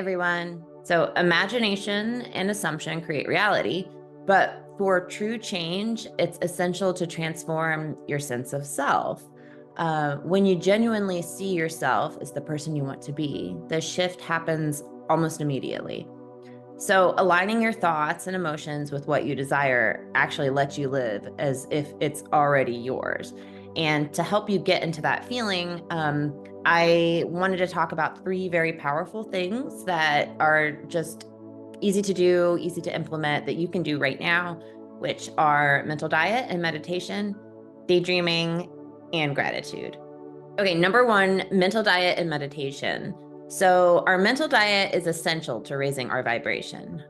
everyone. So, imagination and assumption create reality, but for true change, it's essential to transform your sense of self. When you genuinely see yourself as the person you want to be, the shift happens almost immediately. So, aligning your thoughts and emotions with what you desire actually lets you live as if it's already yours. And to help you get into that feeling, I wanted to talk about three very powerful things that are just easy to do, easy to implement that you can do right now, which are mental diet and meditation, daydreaming, and gratitude. Okay, number one, mental diet and meditation. So, our mental diet is essential to raising our vibration.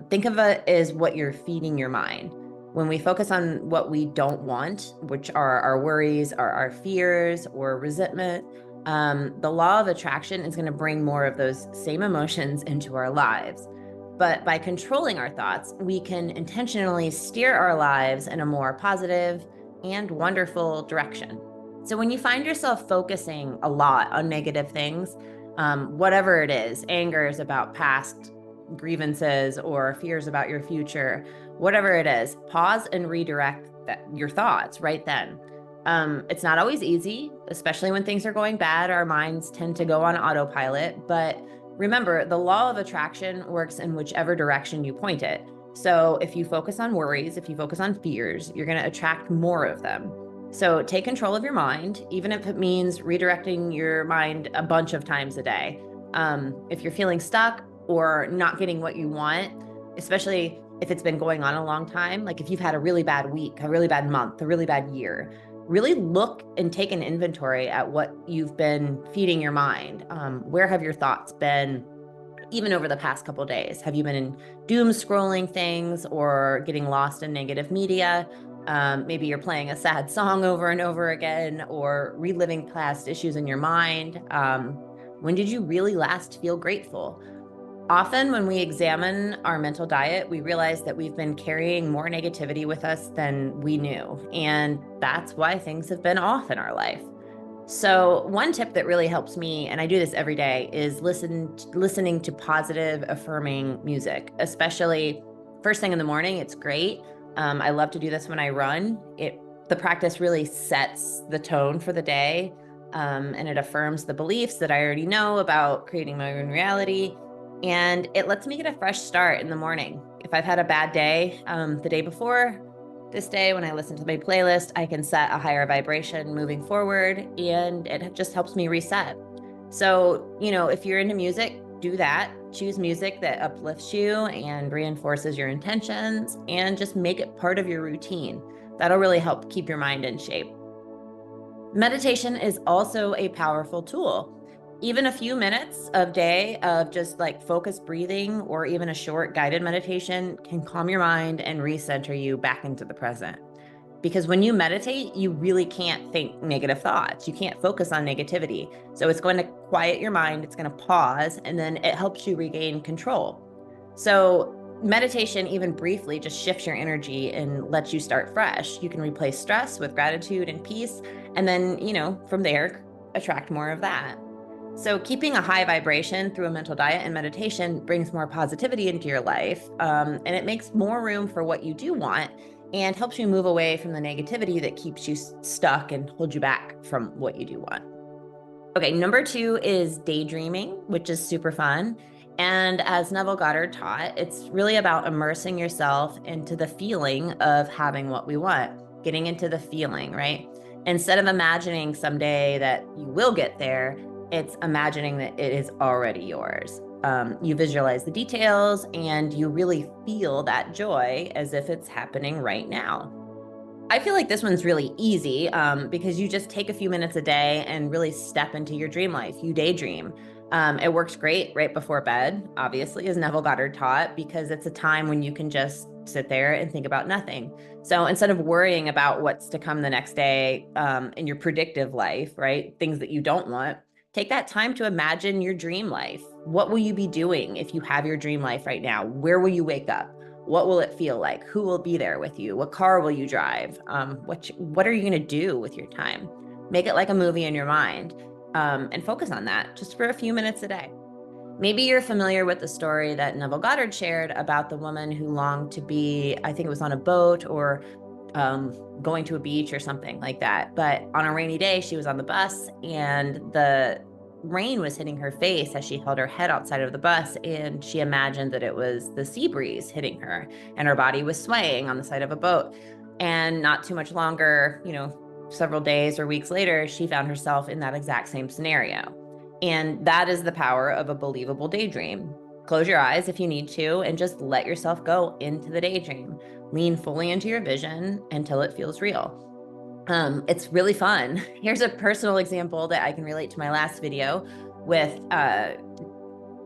Think of it as what you're feeding your mind. When we focus on what we don't want, which are our worries, our fears, or resentment, the law of attraction is going to bring more of those same emotions into our lives. But by controlling our thoughts, we can intentionally steer our lives in a more positive and wonderful direction. So when you find yourself focusing a lot on negative things, whatever it is, anger is about past grievances or fears about your future, whatever it is, pause and redirect your thoughts right then. It's not always easy, especially when things are going bad. Our minds tend to go on autopilot, but remember, the law of attraction works in whichever direction you point it. So if you focus on worries, if you focus on fears, you're going to attract more of them. So take control of your mind, even if it means redirecting your mind a bunch of times a day. If you're feeling stuck or not getting what you want, especially if it's been going on a long time, like if you've had a really bad week, a really bad month, a really bad year, really look and take an inventory at what you've been feeding your mind. Where have your thoughts been? Even over the past couple of days, have you been in doom scrolling things or getting lost in negative media? Maybe you're playing a sad song over and over again or reliving past issues in your mind. When did you really last feel grateful? Often when we examine our mental diet, we realize that we've been carrying more negativity with us than we knew. And that's why things have been off in our life. So one tip that really helps me, and I do this every day, is listening to positive, affirming music, especially first thing in the morning. It's great. I love to do this when I run. The practice really sets the tone for the day, and it affirms the beliefs that I already know about creating my own reality. And it lets me get a fresh start in the morning. If I've had a bad day the day before, this day, when I listen to my playlist, I can set a higher vibration moving forward, and it just helps me reset. So, if you're into music, do that. Choose music that uplifts you and reinforces your intentions, and just make it part of your routine. That'll really help keep your mind in shape. Meditation is also a powerful tool. Even a few minutes of day of just like focused breathing or even a short guided meditation can calm your mind and recenter you back into the present. Because when you meditate, you really can't think negative thoughts. You can't focus on negativity. So it's going to quiet your mind, it's going to pause, and then it helps you regain control. So meditation, even briefly, just shifts your energy and lets you start fresh. You can replace stress with gratitude and peace, and then, from there, attract more of that. So keeping a high vibration through a mental diet and meditation brings more positivity into your life, and it makes more room for what you do want and helps you move away from the negativity that keeps you stuck and hold you back from what you do want. Okay, number two is daydreaming, which is super fun. And as Neville Goddard taught, it's really about immersing yourself into the feeling of having what we want, getting into the feeling, right? Instead of imagining someday that you will get there, it's imagining that it is already yours. You visualize the details and you really feel that joy as if it's happening right now. I feel like this one's really easy because you just take a few minutes a day and really step into your dream life. You daydream. It works great right before bed, obviously, as Neville Goddard taught, because it's a time when you can just sit there and think about nothing. So instead of worrying about what's to come the next day in your predictive life, right, things that you don't want, take that time to imagine your dream life. What will you be doing if you have your dream life right now? Where will you wake up? What will it feel like? Who will be there with you? What car will you drive? What are you going to do with your time? Make it like a movie in your mind, and focus on that just for a few minutes a day. Maybe you're familiar with the story that Neville Goddard shared about the woman who longed to be, I think it was on a boat or going to a beach or something like that. But on a rainy day, she was on the bus and the rain was hitting her face as she held her head outside of the bus, and she imagined that it was the sea breeze hitting her and her body was swaying on the side of a boat. And not too much longer, several days or weeks later, she found herself in that exact same scenario. And that is the power of a believable daydream. Close your eyes if you need to and just let yourself go into the daydream. Lean fully into your vision until it feels real. It's really fun. Here's a personal example that I can relate to my last video with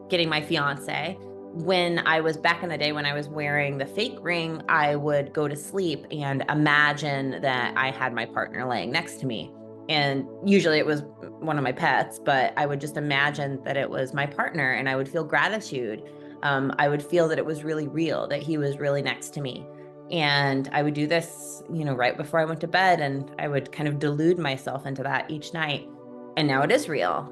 getting my fiance. When I was back in the day, when I was wearing the fake ring, I would go to sleep and imagine that I had my partner laying next to me. And usually it was one of my pets, but I would just imagine that it was my partner and I would feel gratitude. I would feel that it was really real, that he was really next to me. And I would do this, right before I went to bed, and I would kind of delude myself into that each night. And now it is real.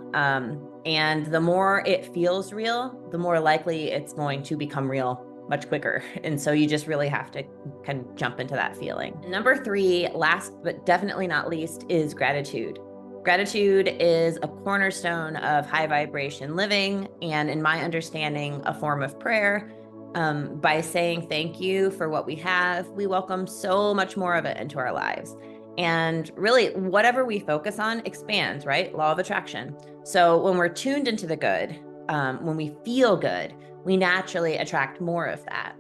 And the more it feels real, the more likely it's going to become real much quicker. And so you just really have to kind of jump into that feeling. Number 3, last but definitely not least, is gratitude. Gratitude is a cornerstone of high vibration living, and in my understanding, a form of prayer. By saying thank you for what we have, we welcome so much more of it into our lives. And really, whatever we focus on expands, right? Law of attraction. So when we're tuned into the good, when we feel good, we naturally attract more of that.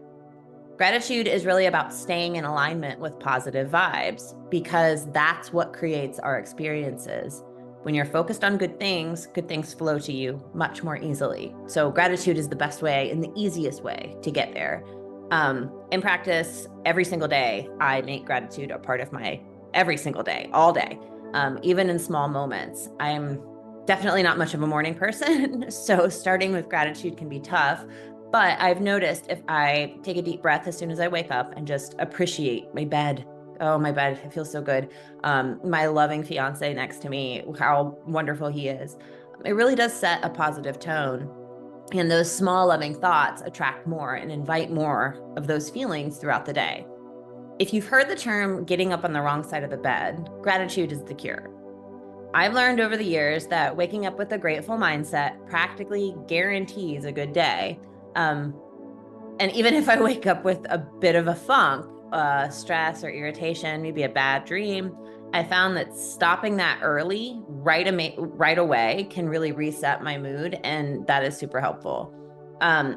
Gratitude is really about staying in alignment with positive vibes, because that's what creates our experiences. When you're focused on good things flow to you much more easily. So gratitude is the best way and the easiest way to get there. In practice, every single day, I make gratitude a part of my every single day, all day, even in small moments. I'm definitely not much of a morning person, so starting with gratitude can be tough. But I've noticed if I take a deep breath as soon as I wake up and just appreciate my bed. Oh, my bed, it feels so good. My loving fiance next to me, how wonderful he is. It really does set a positive tone. And those small loving thoughts attract more and invite more of those feelings throughout the day. If you've heard the term getting up on the wrong side of the bed, gratitude is the cure. I've learned over the years that waking up with a grateful mindset practically guarantees a good day. And even if I wake up with a bit of a funk, stress or irritation, maybe a bad dream, I found that stopping that early, right away, can really reset my mood, and that is super helpful.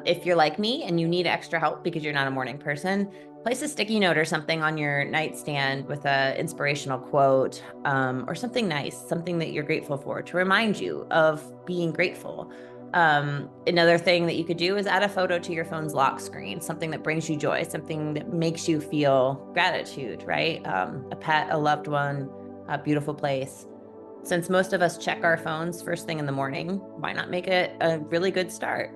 If you're like me and you need extra help because you're not a morning person, place a sticky note or something on your nightstand with an inspirational quote, or something nice, something that you're grateful for, to remind you of being grateful. Another thing that you could do is add a photo to your phone's lock screen, something that brings you joy, something that makes you feel gratitude, right? A pet, a loved one, a beautiful place. Since most of us check our phones first thing in the morning, why not make it a really good start?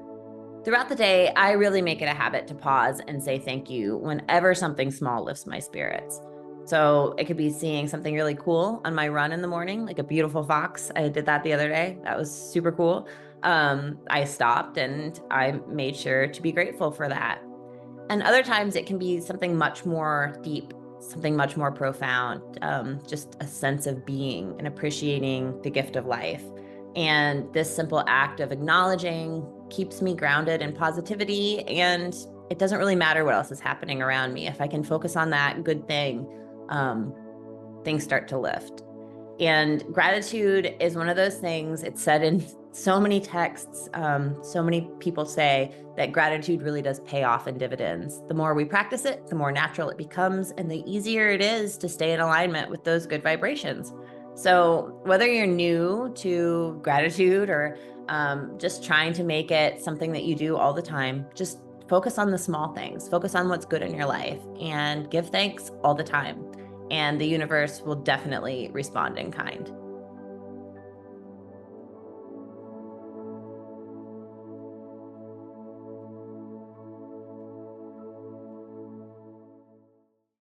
Throughout the day, I really make it a habit to pause and say thank you whenever something small lifts my spirits. So it could be seeing something really cool on my run in the morning, like a beautiful fox. I did that the other day. That was super cool. I stopped and I made sure to be grateful for that. And other times it can be something much more deep, something much more profound, just a sense of being and appreciating the gift of life. And this simple act of acknowledging keeps me grounded in positivity, and it doesn't really matter what else is happening around me. If I can focus on that good thing, things start to lift. And gratitude is one of those things, it's said in so many texts, so many people say that gratitude really does pay off in dividends. The more we practice it, the more natural it becomes, and the easier it is to stay in alignment with those good vibrations. So whether you're new to gratitude or just trying to make it something that you do all the time, just focus on the small things, focus on what's good in your life, and give thanks all the time. And the universe will definitely respond in kind.